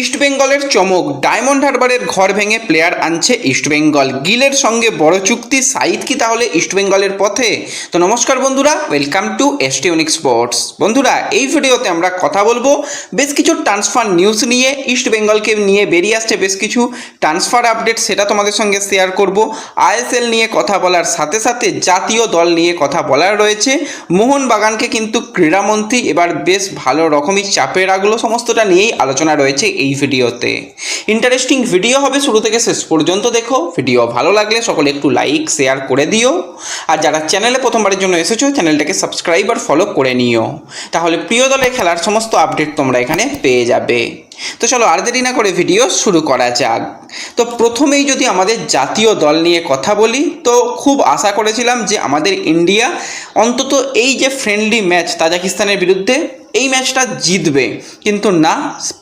ইস্টবেঙ্গলের চমক, ডায়মন্ড হারবারের ঘর ভেঙে প্লেয়ার আনছে ইস্টবেঙ্গল। গিলের সঙ্গে বড় চুক্তি, সাইদ কি তাহলে ইস্টবেঙ্গলের পথে? তো নমস্কার বন্ধুরা, welcome to ST unique sports. বন্ধুরা, এই ভিডিওতে আমরা কথা বলবো বেশ কিছু ট্রান্সফার নিউজ নিয়ে। ইস্টবেঙ্গলকে নিয়ে বেরিয়ে আসছে বেশ কিছু ট্রান্সফার আপডেট, সেটা তোমাদের সঙ্গে শেয়ার করব। আইএসএল নিয়ে কথা বলার সাথে সাথে জাতীয় দল নিয়ে কথা বলার রয়েছে। মোহনবাগানকে কিন্তু ক্রীড়ামন্ত্রী এবার বেশ ভালো রকমই চাপে রাখলো, সমস্তটা নিয়েই আলোচনা রয়েছে এই ভিডিওতে। ইন্টারেস্টিং ভিডিও হবে, শুরু থেকে শেষ পর্যন্ত দেখো। ভিডিও ভালো লাগলে সকলে একটু লাইক শেয়ার করে দিও, আর যারা চ্যানেলে প্রথমবারের জন্য এসেছো চ্যানেলটাকে সাবস্ক্রাইব আর ফলো করে নিও, তাহলে প্রিয় দলে খেলার সমস্ত আপডেট তোমরা এখানে পেয়ে যাবে। তো চলো আর দেরি না করে ভিডিও শুরু করা যাক। তো প্রথমেই যদি আমাদের জাতীয় দল নিয়ে কথা বলি, তো খুব আশা করেছিলাম যে আমাদের ইন্ডিয়া অন্তত এই যে ফ্রেন্ডলি ম্যাচ তাজিকিস্তানের বিরুদ্ধে, এই ম্যাচটা জিতবে, কিন্তু না,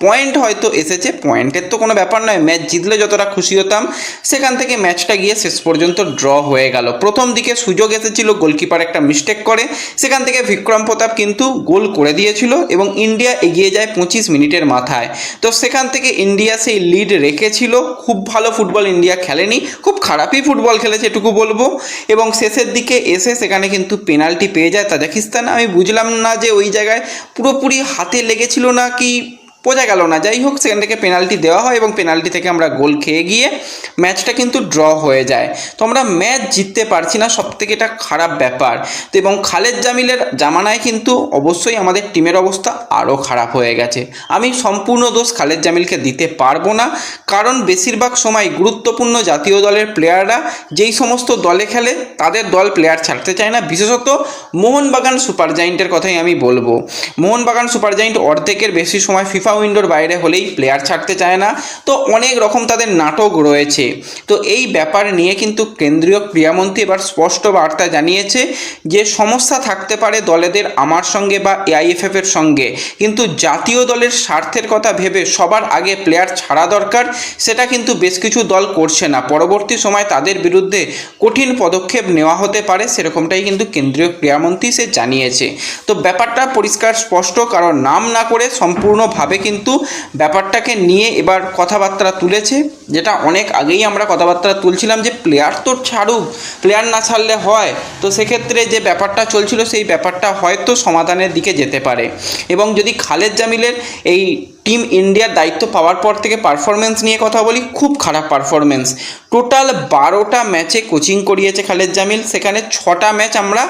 পয়েন্ট হয়তো এসেছে। পয়েন্টের তো কোনো ব্যাপার নয়, ম্যাচ জিতলে যতটা খুশি হতাম, সেখান থেকে ম্যাচটা গিয়ে শেষ পর্যন্ত ড্র হয়ে গেল। প্রথম দিকে সুযোগ এসেছিল, গোলকিপার একটা মিস্টেক করে, সেখান থেকে বিক্রম প্রতাপ কিন্তু গোল করে দিয়েছিল এবং ইন্ডিয়া এগিয়ে যায় 25 মিনিটের মাথায়। তো সেখান থেকে ইন্ডিয়া সেই লিড রেখেছিল। খুব ভালো ফুটবল ইন্ডিয়া খেলেনি, খুব খারাপই ফুটবল খেলেছে এটুকু বলবো। এবং শেষের দিকে এসে সেখানে কিন্তু পেনাল্টি পেয়ে যায় তাজিকিস্তান। আমি বুঝলাম না যে ওই জায়গায় পুরোপুরি হাতে লেগেছিল না কি, বোঝা গেল না। যাই হোক, সেখান থেকে পেনাল্টি দেওয়া হয় এবং পেনাল্টি থেকে আমরা গোল খেয়ে গিয়ে ম্যাচটা কিন্তু ড্র হয়ে যায়। তো আমরা ম্যাচ জিততে পারছি না, সবথেকে এটা খারাপ ব্যাপার। তো এবং খালেদ জামিলের জামানায় কিন্তু অবশ্যই আমাদের টিমের অবস্থা আরও খারাপ হয়ে গেছে। আমি সম্পূর্ণ দোষ খালেদ জামিলকে দিতে পারবো না, কারণ বেশিরভাগ সময় গুরুত্বপূর্ণ জাতীয় দলের প্লেয়াররা যেই সমস্ত দলে খেলে তাদের দল প্লেয়ার ছাড়তে চায় না। বিশেষত মোহনবাগান সুপার জায়েন্টের কথাই আমি বলবো। মোহনবাগান সুপার জায়েন্ট অর্ধেকের বেশি সময় ফিফা উইন্ডোর বাইরে হলেই প্লেয়ার ছাড়তে চায় না। তো অনেক রকম তাদের নাটক রয়েছে। তো এই ব্যাপার নিয়ে কিন্তু কেন্দ্রীয় ক্রীড়ামন্ত্রী এবার স্পষ্ট বার্তা জানিয়েছে যে সমস্যা থাকতে পারে দলেদের আমার সঙ্গে বা এআইএফএফ এর সঙ্গে, কিন্তু জাতীয় দলের স্বার্থের কথা ভেবে সবার আগে প্লেয়ার ছাড়া দরকার। সেটা কিন্তু বেশ কিছু দল করছে না। পরবর্তী সময় তাদের বিরুদ্ধে কঠিন পদক্ষেপ নেওয়া হতে পারে, সেরকমটাই কিন্তু কেন্দ্রীয় ক্রীড়ামন্ত্রী সে জানিয়েছে। তো ব্যাপারটা পরিষ্কার স্পষ্ট, কারণ নাম না করে সম্পূর্ণভাবে কিন্তু ব্যাপারটাকে নিয়ে এবার কথাবার্তা তুলেছে, যেটা অনেক আগেই আমরা কথাবার্তা তুলছিলাম যে প্লেয়ার তো ছাড়ুক, প্লেয়ার না ছাড়লে হয়। তো সেক্ষেত্রে যে ব্যাপারটা চলছিল সেই ব্যাপারটা হয়তো সমাধানের দিকে যেতে পারে। এবং যদি খালেদ জামিলের এই টিম ইন্ডিয়ার দায়িত্ব পাওয়ার পর থেকে পারফরমেন্স নিয়ে কথা বলি, খুব খারাপ পারফরমেন্স। টোটাল 12টা ম্যাচে কোচিং করিয়েছে খালেদ জামিল, সেখানে 6টা ম্যাচ আমরা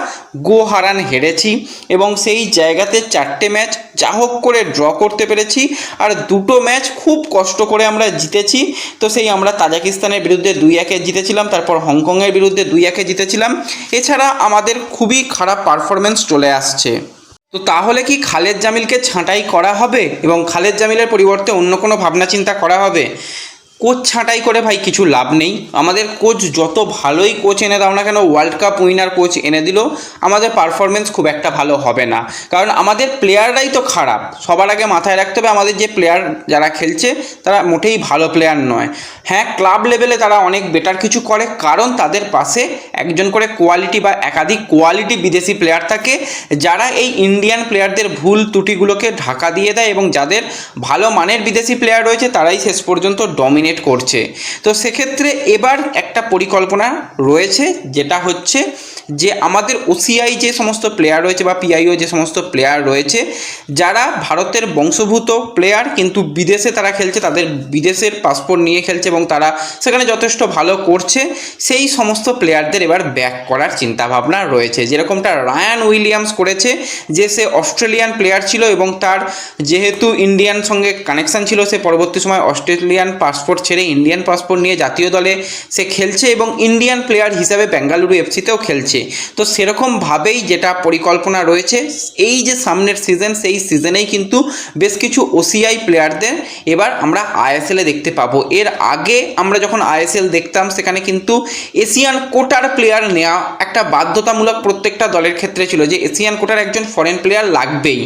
গো হারান হেরেছি এবং সেই জায়গাতে 4টে ম্যাচ যা হোক করে ড্র করতে পেরেছি, আর 2টো ম্যাচ খুব কষ্ট করে আমরা জিতেছি। তো সেই আমরা তাজিকিস্তানের বিরুদ্ধে 2-1 জিতেছিলাম, তারপর হংকংয়ের বিরুদ্ধে 2-1 জিতেছিলাম। এছাড়া আমাদের খুবই খারাপ পারফরমেন্স চলে আসছে। তো তাহলে কি খালেদ জামিলকে ছাঁটাই করা হবে এবং খালেদ জামিলের পরিবর্তে অন্য কোনো ভাবনা চিন্তা করা হবে? কোচ ছাঁটাই করে ভাই কিছু লাভ নেই। আমাদের কোচ যত ভালোই কোচ এনে দাও না কেন, ওয়ার্ল্ড কাপ উইনার কোচ এনে দিলেও আমাদের পারফরমেন্স খুব একটা ভালো হবে না, কারণ আমাদের প্লেয়াররাই তো খারাপ। সবার আগে মাথায় রাখতে হবে আমাদের যে প্লেয়ার যারা খেলছে তারা মোটেই ভালো প্লেয়ার নয়। হ্যাঁ, ক্লাব লেভেলে তারা অনেক বেটার কিছু করে, কারণ তাদের পাশে একজন করে কোয়ালিটি বা একাধিক কোয়ালিটি বিদেশি প্লেয়ার থাকে, যারা এই ইন্ডিয়ান প্লেয়ারদের ভুল ত্রুটিগুলোকে ঢাকা দিয়ে দেয় এবং যাদের ভালো মানের বিদেশি প্লেয়ার রয়েছে তারাই শেষ পর্যন্ত ডমিনেট করছে। তো সেক্ষেত্রে এবার একটা পরিকল্পনা রয়েছে, যেটা হচ্ছে যে আমাদের ওসিআই যে সমস্ত প্লেয়ার রয়েছে বা পিআইও যে সমস্ত প্লেয়ার রয়েছে, যারা ভারতের বংশোদ্ভূত প্লেয়ার কিন্তু বিদেশে তারা খেলছে, তাদের বিদেশের পাসপোর্ট নিয়ে খেলছে এবং তারা সেখানে যথেষ্ট ভালো করছে, সেই সমস্ত প্লেয়ারদের এবার ব্যাক করার চিন্তাভাবনা রয়েছে। যেরকমটা রায়ান উইলিয়ামস করেছে, যে সে অস্ট্রেলিয়ান প্লেয়ার ছিল এবং তার যেহেতু ইন্ডিয়ান সঙ্গে কানেকশান ছিল, সে পরবর্তী সময় অস্ট্রেলিয়ান পাসপোর্ট ছেড়ে ইন্ডিয়ান পাসপোর্ট নিয়ে জাতীয় দলে সে খেলছে এবং ইন্ডিয়ান প্লেয়ার হিসাবে বেঙ্গালুরু এফসিতেও খেলছে। তো সেরকমভাবেই যেটা পরিকল্পনা রয়েছে, এই যে সামনের সিজন, সেই সিজনেই কিন্তু বেশ কিছু ওসিআই প্লেয়ারদের এবার আমরা আইএসএলে দেখতে পাবো। এর আগে আমরা যখন আইএসএল দেখতাম, সেখানে কিন্তু এশিয়ান কোটার প্লেয়ার নেওয়া একটা বাধ্যতামূলক প্রত্যেকটা দলের ক্ষেত্রে ছিল, যে এশিয়ান কোটার একজন ফরেন প্লেয়ার লাগবেই।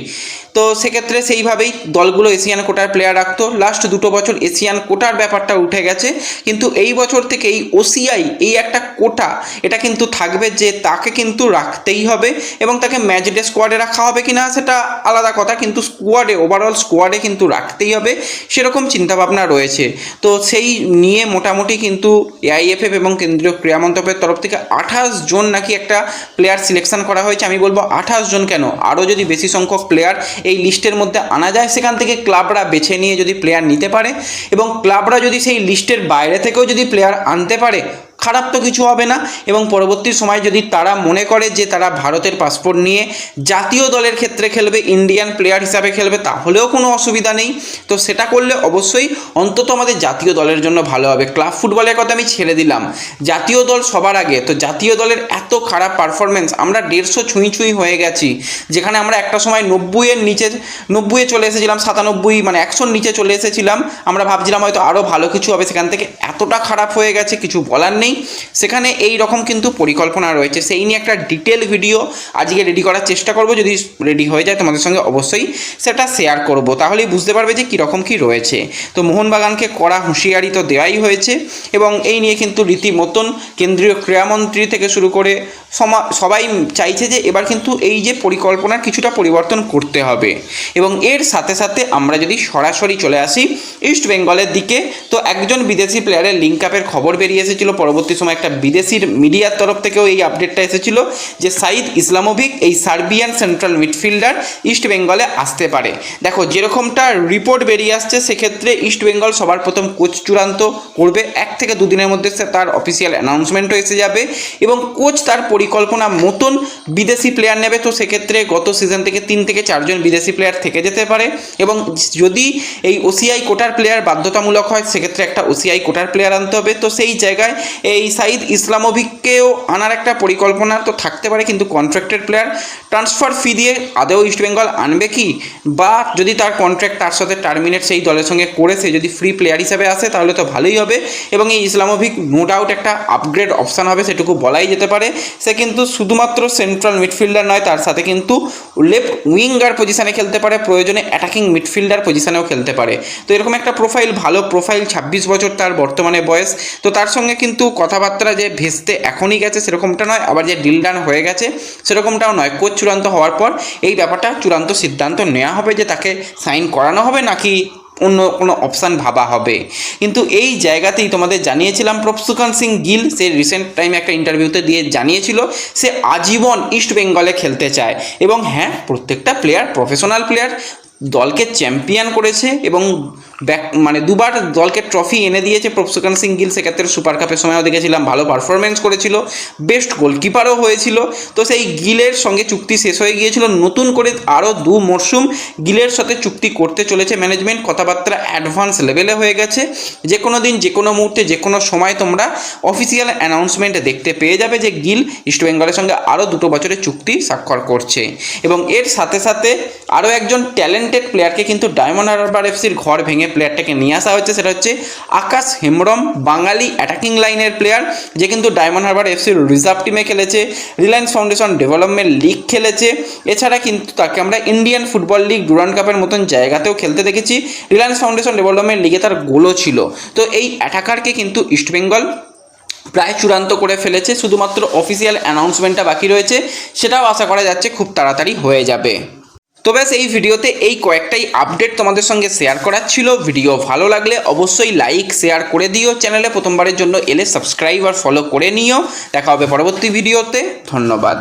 তো সেক্ষেত্রে সেইভাবেই দলগুলো এশিয়ান কোটার প্লেয়ার রাখতো। লাস্ট 2 বছর এশিয়ান কোটার ব্যাপারটা উঠে গেছে, কিন্তু এই বছর থেকে এই ওসিআই এই একটা কোটা এটা কিন্তু থাকবে যে তাকে কিন্তু রাখতেই হবে, এবং তাকে ম্যাচ ডে স্কোয়াডে রাখা হবে কিনা সেটা আলাদা কথা, কিন্তু স্কোয়াডে ওভারঅল স্কোয়াডে কিন্তু রাখতেই হবে সেরকম চিন্তাভাবনা রয়েছে। তো সেই নিয়ে মোটামুটি কিন্তু এআইএফএফ এবং কেন্দ্রীয় ক্রীড়া মন্ত্রকের তরফ থেকে 28 জন নাকি একটা প্লেয়ার সিলেকশন করা হয়েছে। আমি বলবো 28 জন কেন, আরও যদি বেশি সংখ্যক প্লেয়ার এই লিস্টের মধ্যে আনা যায়, সেখান থেকে ক্লাবরা বেছে নিয়ে যদি প্লেয়ার নিতে পারে, এবং ক্লাবরা যদি সেই লিস্টের বাইরে থেকেও যদি প্লেয়ার আনতে পারে, খারাপ তো কিছু হবে না। এবং পরবর্তী সময় যদি তারা মনে করে যে তারা ভারতের পাসপোর্ট নিয়ে জাতীয় দলের ক্ষেত্রে খেলবে, ইন্ডিয়ান প্লেয়ার হিসাবে খেলবে, তাহলেও কোনো অসুবিধা নেই। তো সেটা করলে অবশ্যই অন্তত আমাদের জাতীয় দলের জন্য ভালো হবে। ক্লাব ফুটবলের কথা আমি ছেড়ে দিলাম, জাতীয় দল সবার আগে। তো জাতীয় দলের এত খারাপ পারফরমেন্স, আমরা 150 ছুঁই হয়ে গেছি, যেখানে আমরা একটা সময় 90-এর নিচে 90-এ চলে এসেছিলাম, 97 মানে 100-র নিচে চলে এসেছিলাম। আমরা ভাবছিলাম হয়তো আরও ভালো কিছু হবে, সেখান থেকে এতটা খারাপ হয়ে গেছে কিছু বলার নেই। সেখানে এই রকম কিন্তু পরিকল্পনা রয়েছে, সেই নিয়ে একটা ডিটেল ভিডিও আজকে রেডি করার চেষ্টা করব। যদি রেডি হয়ে যায় তোমাদের সঙ্গে অবশ্যই সেটা শেয়ার করব, তাহলেই বুঝতে পারবে যে কীরকম কী রয়েছে। তো মোহনবাগানকে কড়া হুঁশিয়ারি তো দেওয়াই হয়েছে, এবং এই নিয়ে কিন্তু রীতিমতন কেন্দ্রীয় ক্রীড়ামন্ত্রী থেকে শুরু করে সবাই চাইছে যে এবার কিন্তু এই যে পরিকল্পনার কিছুটা পরিবর্তন করতে হবে। এবং এর সাথে সাথে আমরা যদি সরাসরি চলে আসি ইস্ট বেঙ্গলের দিকে, তো একজন বিদেশি প্লেয়ারের লিঙ্ক আপের খবর বেরিয়ে এসেছিল। পরবর্তী সময় একটা বিদেশির মিডিয়ার তরফ থেকেও এই আপডেটটা এসেছিল যে সাইদ ইসলামোভিক, এই সার্বিয়ান সেন্ট্রাল মিডফিল্ডার ইস্ট বেঙ্গলে আসতে পারে। দেখো যেরকমটা রিপোর্ট বেরিয়ে আসছে, সেক্ষেত্রে ইস্ট বেঙ্গল সবার প্রথম কোচ চূড়ান্ত করবে, 1 থেকে 2 দিনের মধ্যে তার অফিসিয়াল অ্যানাউন্সমেন্টও এসে যাবে, এবং কোচ তার পরিকল্পনা মতন বিদেশি প্লেয়ার নেবে। তো সেক্ষেত্রে গত সিজন থেকে 3 থেকে 4 জন বিদেশি প্লেয়ার থেকে যেতে পারে, এবং যদি এই ওসিআই কোটার প্লেয়ার বাধ্যতামূলক হয়, সেক্ষেত্রে একটা ওসিআই কোটার প্লেয়ার আনতে হবে। তো সেই জায়গায় এই সাইদ ইসলামোভিককেও আনার একটা পরিকল্পনা তো থাকতে পারে, কিন্তু কন্ট্রাক্টেড প্লেয়ার ট্রান্সফার ফি দিয়ে আদৌ ইস্টবেঙ্গল আনবে কি, বা যদি তার কন্ট্রাক্ট তার সাথে টার্মিনেট সেই দলের সঙ্গে করেছে, যদি ফ্রি প্লেয়ার হিসেবে আসে তাহলে তো ভালোই হবে। এবং এই ইসলামোভিক নো ডাউট একটা আপগ্রেড অপশান হবে, সেটুকু বলাই যেতে পারে। সে কিন্তু শুধুমাত্র সেন্ট্রাল মিডফিল্ডার নয়, তার সাথে কিন্তু লেফট উইঙ্গার পজিশানে খেলতে পারে, প্রয়োজনে অ্যাটাকিং মিডফিল্ডার পজিশানেও খেলতে পারে। তো এরকম একটা প্রোফাইল, ভালো প্রোফাইল, 26 বছর তার বর্তমানে বয়স। তো তার সঙ্গে কিন্তু কথাবার্তা যে ভেস্তে এখনই গেছে সেরকমটা নয়, আবার যে ডিল ডান হয়ে গেছে সেরকমটাও নয়। কোচ চূড়ান্ত হওয়ার পর এই ব্যাপারটা চূড়ান্ত সিদ্ধান্ত নেওয়া হবে যে তাকে সাইন করানো হবে নাকি অন্য কোনো অপশান ভাবা হবে। কিন্তু এই জায়গাতেই তোমাদের জানিয়েছিলাম প্রভসুখান সিং গিল, সে রিসেন্ট টাইমে একটা ইন্টারভিউতে দিয়ে জানিয়েছিল সে আজীবন ইস্ট বেঙ্গলে খেলতে চায়। এবং হ্যাঁ, প্রত্যেকটা প্লেয়ার প্রফেশনাল প্লেয়ার, দলকে চ্যাম্পিয়ন করেছে এবং দুবার দলকে ট্রফি এনে দিয়েছে প্রভসুখান সিং গিল। সেক্ষেত্রে সুপার কাপের সময়ও দেখেছিলাম ভালো পারফরমেন্স করেছিল, বেস্ট গোলকিপারও হয়েছিল। তো সেই গিলের সঙ্গে চুক্তি শেষ হয়ে গিয়েছিল, নতুন করে আরও 2 মরশুম গিলের সাথে চুক্তি করতে চলেছে ম্যানেজমেন্ট। কথাবার্তা অ্যাডভান্স লেভেলে হয়ে গেছে, যে কোনো দিন, যে কোনো মুহূর্তে, যে কোনো সময় তোমরা অফিসিয়াল অ্যানাউন্সমেন্ট দেখতে পেয়ে যাবে যে গিল ইস্টবেঙ্গলের সঙ্গে আরও 2 বছরের চুক্তি স্বাক্ষর করছে। এবং এর সাথে সাথে আরও একজন ট্যালেন্টেড প্লেয়ারকে কিন্তু ডায়মন্ড হারবার এফসির ঘর ভেঙে প্লেয়ারটাকে নিয়ে আসা হচ্ছে, সেটা হচ্ছে আকাশ হেমব্রম, বাঙালি অ্যাটাকিং লাইনের প্লেয়ার, যে কিন্তু ডায়মন্ড হারবার এফসির রিজার্ভ টিমে খেলেছে, রিলায়েন্স ফাউন্ডেশন ডেভেলপমেন্ট লিগ খেলেছে। এছাড়া কিন্তু তাকে আমরা ইন্ডিয়ান ফুটবল লিগ, ডুরান্ড কাপের মতন জায়গাতেও খেলতে দেখেছি। রিলায়েন্স ফাউন্ডেশন ডেভেলপমেন্ট লিগে তার গোলও ছিল। তো এই অ্যাটাকারকে কিন্তু ইস্টবেঙ্গল প্রায় চূড়ান্ত করে ফেলেছে, শুধুমাত্র অফিসিয়াল অ্যানাউন্সমেন্টটা বাকি রয়েছে, সেটাও আশা করা যাচ্ছে খুব তাড়াতাড়ি হয়ে যাবে। তো ব্যাস এই ভিডিওতে এই কয়েকটাই আপডেট তোমাদের সঙ্গে শেয়ার করার ছিল। ভিডিও ভালো লাগলে অবশ্যই লাইক শেয়ার করে দিও, চ্যানেলে প্রথমবারের জন্য এলে সাবস্ক্রাইব আর ফলো করে নিও। দেখা হবে পরবর্তী ভিডিওতে, ধন্যবাদ।